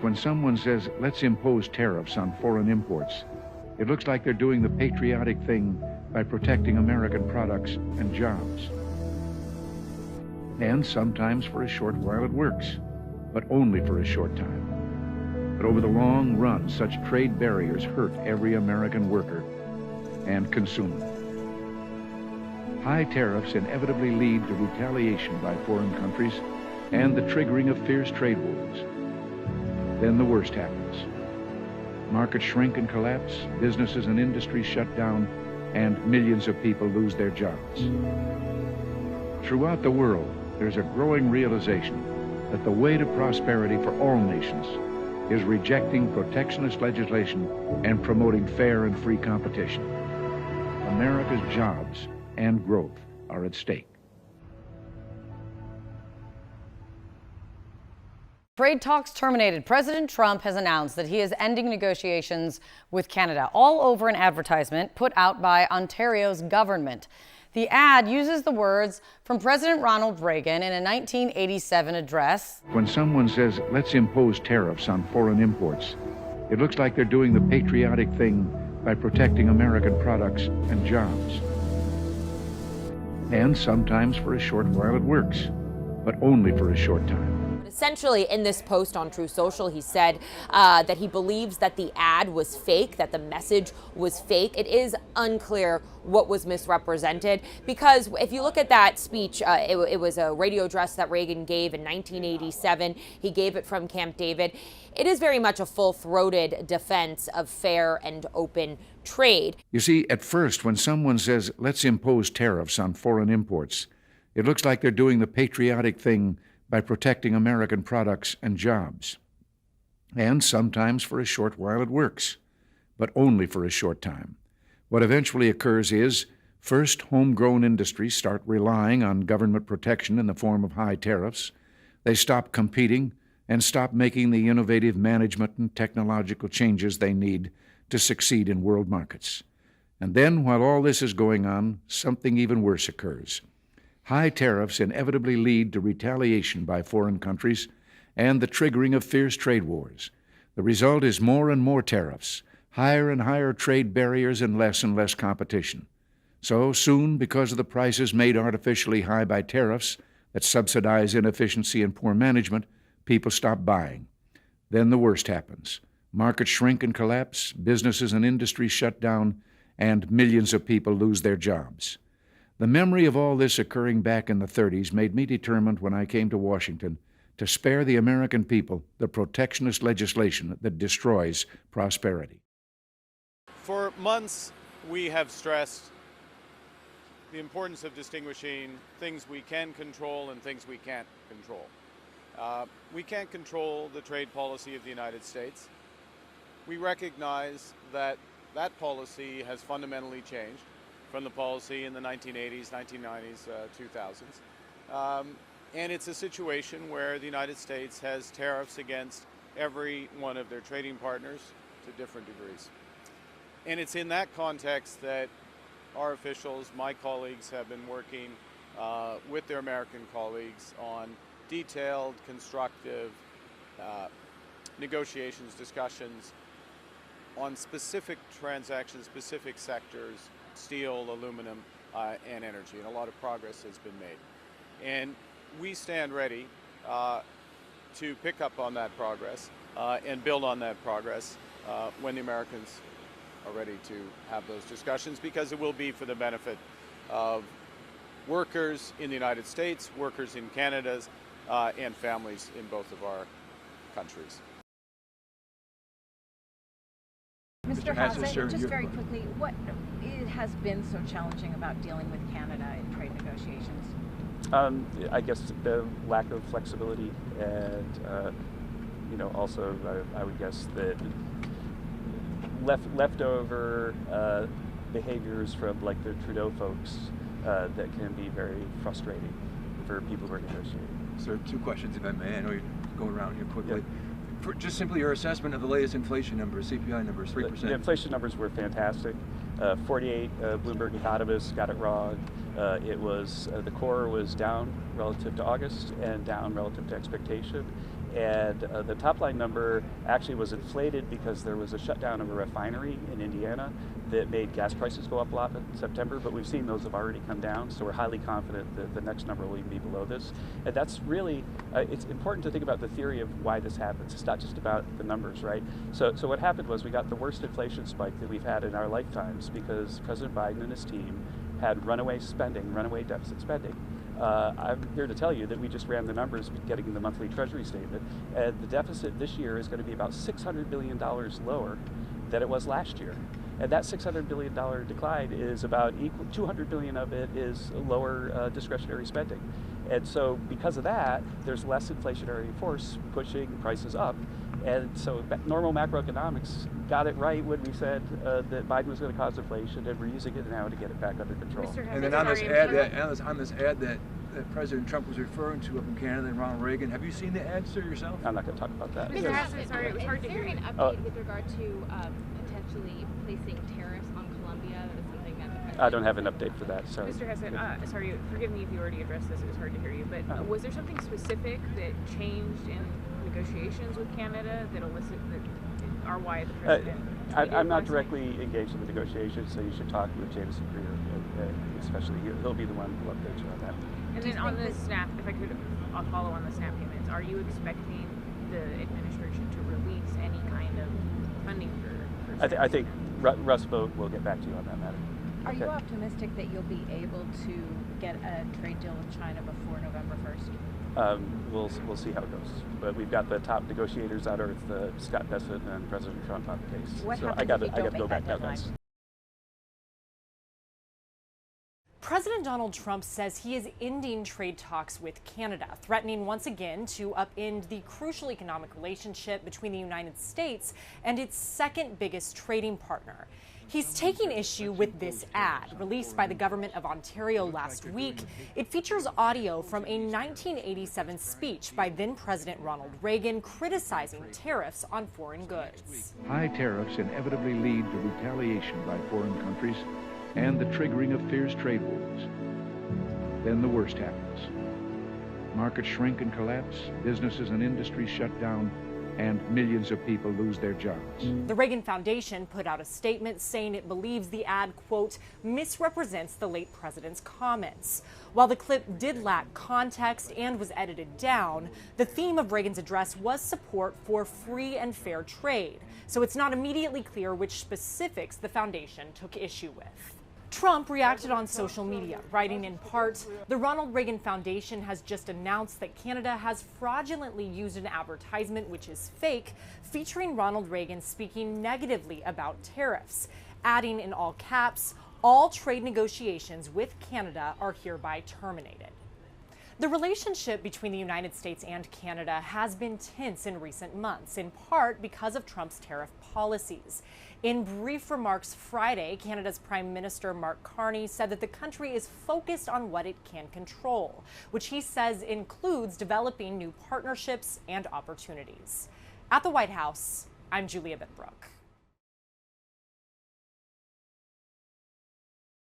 when someone says, let's impose tariffs on foreign imports, it looks like they're doing the patriotic thing by protecting American products and jobs. And sometimes for a short while it works, but only for a short time. But over the long run, such trade barriers hurt every American worker and consumer. High tariffs inevitably lead to retaliation by foreign countries and the triggering of fierce trade wars. Then the worst happens. Markets shrink and collapse, businesses and industries shut down, and millions of people lose their jobs. Throughout the world, there's a growing realization that the way to prosperity for all nations is rejecting protectionist legislation and promoting fair and free competition. America's jobs and growth are at stake. Trade talks terminated. President Trump has announced that he is ending negotiations with Canada, all over an advertisement put out by Ontario's government. The ad uses the words from President Ronald Reagan in a 1987 address. When someone says, let's impose tariffs on foreign imports, it looks like they're doing the patriotic thing by protecting American products and jobs. And sometimes for a short while it works, but only for a short time. Essentially, in this post on Truth Social, he said that he believes that the ad was fake, that the message was fake. It is unclear what was misrepresented, because if you look at that speech, it was a radio address that Reagan gave in 1987. He gave it from Camp David. It is very much a full-throated defense of fair and open trade. You see, at first, when someone says, let's impose tariffs on foreign imports, it looks like they're doing the patriotic thing by protecting American products and jobs. And sometimes for a short while it works, but only for a short time. What eventually occurs is, first, homegrown industries start relying on government protection in the form of high tariffs. They stop competing and stop making the innovative management and technological changes they need to succeed in world markets. And then, while all this is going on, something even worse occurs. High tariffs inevitably lead to retaliation by foreign countries and the triggering of fierce trade wars. The result is more and more tariffs, higher and higher trade barriers, and less competition. So soon, because of the prices made artificially high by tariffs that subsidize inefficiency and poor management, people stop buying. Then the worst happens. Markets shrink and collapse, businesses and industries shut down, and millions of people lose their jobs. The memory of all this occurring back in the 30s made me determined when I came to Washington to spare the American people the protectionist legislation that destroys prosperity. For months, we have stressed the importance of distinguishing things we can control and things we can't control. We can't control the trade policy of the United States. We recognize that that policy has fundamentally changed from the policy in the 1980s, 1990s, 2000s. And it's a situation where the United States has tariffs against every one of their trading partners to different degrees. And it's in that context that our officials, my colleagues, have been working with their American colleagues on detailed, constructive negotiations, discussions on specific transactions, specific sectors, steel, aluminum, and energy, and a lot of progress has been made. And we stand ready to pick up on that progress and build on that progress when the Americans are ready to have those discussions, because it will be for the benefit of workers in the United States, workers in Canada, and families in both of our countries. Mr. Hassett, just very quickly, what it has been so challenging about dealing with Canada in trade negotiations? I guess the lack of flexibility, and also I would guess that leftover behaviors from like the Trudeau folks that can be very frustrating for people who are negotiating. Sir, two questions, if I may. I know you're going around here quickly. Yeah. For just simply your assessment of the latest inflation numbers, CPI numbers, 3%. The inflation numbers were fantastic. 48 Bloomberg economists got it wrong. It was the core was down relative to August and down relative to expectation, And the top line number actually was inflated because there was a shutdown of a refinery in Indiana that made gas prices go up a lot in September, but we've seen those have already come down, so we're highly confident that the next number will even be below this. And that's really, it's important to think about the theory of why this happens. It's not just about the numbers, right? So what happened was we got the worst inflation spike that we've had in our lifetimes because President Biden and his team had runaway spending, runaway deficit spending. I'm here to tell you that we just ran the numbers getting the monthly Treasury statement, and the deficit this year is going to be about $600 billion lower than it was last year. And that $600 billion decline is about equal, $200 billion of it is lower discretionary spending. And so because of that, there's less inflationary force pushing prices up. And so normal macroeconomics got it right when we said that Biden was going to cause inflation, and we're using it now to get it back under control. And then on this ad that President Trump was referring to up in Canada and Ronald Reagan, have you seen the ad, sir, yourself? I'm not going to talk about that. Mr. Hassan, sorry, it was hard to hear you. Is there an update with regard to potentially placing tariffs on Colombia? That is something that the president... I don't have an update for that, sorry. Mr. Hassan, sorry, forgive me if you already addressed this, it was hard to hear you, but was there something specific that changed in negotiations with Canada that elicit that are why the president... I'm not directly engaged in the negotiations, so you should talk with Jameson Greer, especially he'll be the one who will update you on that. And then on the SNAP, if I could follow on the SNAP payments, are you expecting the administration to release any kind of funding for I think Russ Vogt will get back to you on that matter. Are you optimistic that you'll be able to get a trade deal with China before November 1st? We'll see how it goes. But we've got the top negotiators on earth, Scott Bessent and President Trump on the case. What so happens I got if you to don't go make back that now, guys. deadline? President Donald Trump says he is ending trade talks with Canada, threatening once again to upend the crucial economic relationship between the United States and its second biggest trading partner. He's taking issue with this ad released by the government of Ontario last week. It features audio from a 1987 speech by then President Ronald Reagan criticizing tariffs on foreign goods. High tariffs inevitably lead to retaliation by foreign countries and the triggering of fierce trade wars. Then the worst happens. Markets shrink and collapse, businesses and industries shut down, and millions of people lose their jobs. The Reagan Foundation put out a statement saying it believes the ad, quote, misrepresents the late president's comments. While the clip did lack context and was edited down, the theme of Reagan's address was support for free and fair trade. So it's not immediately clear which specifics the foundation took issue with. Trump reacted on social media, writing in part, the Ronald Reagan Foundation has just announced that Canada has fraudulently used an advertisement which is fake, featuring Ronald Reagan speaking negatively about tariffs, adding in all caps, all trade negotiations with Canada are hereby terminated. The relationship between the United States and Canada has been tense in recent months, in part because of Trump's tariff policies. In brief remarks Friday, Canada's Prime Minister Mark Carney said that the country is focused on what it can control, which he says includes developing new partnerships and opportunities. At the White House, I'm Julia Benbrook.